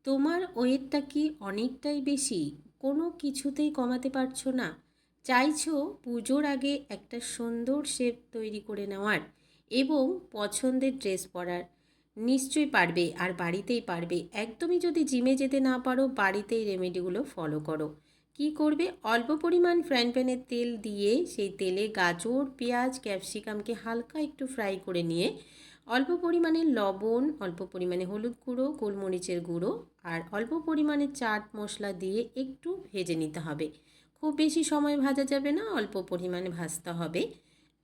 তোমার ওয়েটটা কি অনেকটাই বেশি, কোনো কিছুতেই কমাতে পারছো না? চাইছো পুজোর আগে একটা সুন্দর শেপ তৈরি করে নেওয়ার এবং পছন্দের ড্রেস পরার? নিশ্চয়ই পারবে, আর বাড়িতেই পারবে। একদমই যদি জিমে যেতে না পারো, বাড়িতেই রেমেডিগুলো ফলো করো। কি করবে? অল্প পরিমাণ ফ্রাইং প্যানের তেল দিয়ে সেই তেলে গাজর, পেঁয়াজ, ক্যাপসিকামকে হালকা একটু ফ্রাই করে নিয়ে অল্প পরিমাণে লবণ, অল্প পরিমাণে হলুদ গুঁড়ো, গোলমরিচের গুঁড়ো আর অল্প পরিমাণে চাট মশলা দিয়ে একটু ভেজে নিতে হবে। খুব বেশি সময় ভাজা যাবে না, অল্প পরিমাণে ভাজতে হবে।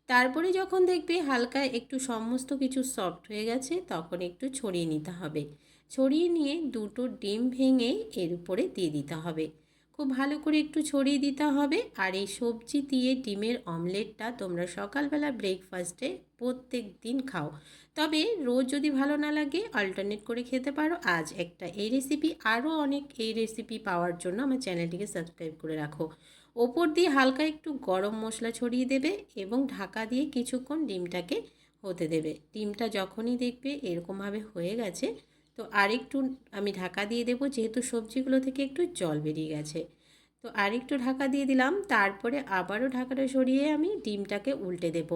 তারপরে যখন দেখবে হালকা একটু সমস্ত কিছু সফট হয়ে গেছে, তখন একটু ছড়িয়ে নিতে হবে। ছড়িয়ে নিয়ে দুটো ডিম ভেঙে এর উপরে দিয়ে দিতে হবে। খুব ভালো করে একটু ছড়িয়ে দিতে হবে। আর এই সবজি দিয়ে ডিমের অমলেটটা তোমরা সকালবেলা ব্রেকফাস্টে প্রত্যেক দিন খাও। তবে রোজ যদি ভালো না লাগে, অল্টারনেট করে খেতে পারো। আজ একটা এই রেসিপি, আরও অনেক এই রেসিপি পাওয়ার জন্য আমার চ্যানেলটিকে সাবস্ক্রাইব করে রাখো। ওপর দিয়ে হালকা একটু গরম মশলা ছড়িয়ে দেবে এবং ঢাকা দিয়ে কিছুক্ষণ ডিমটাকে হতে দেবে। ডিমটা যখনই দেখবে এরকমভাবে হয়ে গেছে, তো আরেকটু আমি ঢাকা দিয়ে দেবো, যেহেতু সবজিগুলো থেকে একটু জল বেরিয়ে গেছে। তো আরেকটু ঢাকা দিয়ে দিলাম। তারপরে আবারও ঢাকাটা সরিয়ে আমি ডিমটাকে উল্টে দেব।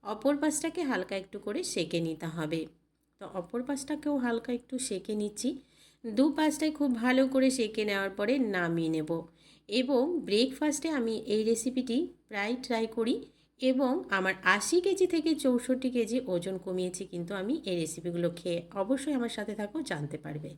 অপর পাশটাকে হালকা একটু করে সেঁকে নিতে হবে। তো অপর পাশটাকেও হালকা একটু সেঁকে নিচ্ছি। দু পাশটায় খুব ভালো করে সেঁকে নেওয়ার পরে নামিয়ে নেব। এবং ব্রেকফাস্টে আমি এই রেসিপিটি প্রায় ট্রাই করি এবং আমার 80 কেজি থেকে 64 কেজি ওজন কমিয়েছি কিন্তু আমি এই রেসিপিগুলো খেয়ে। অবশ্যই আমার সাথে থাকো, জানতে পারবে।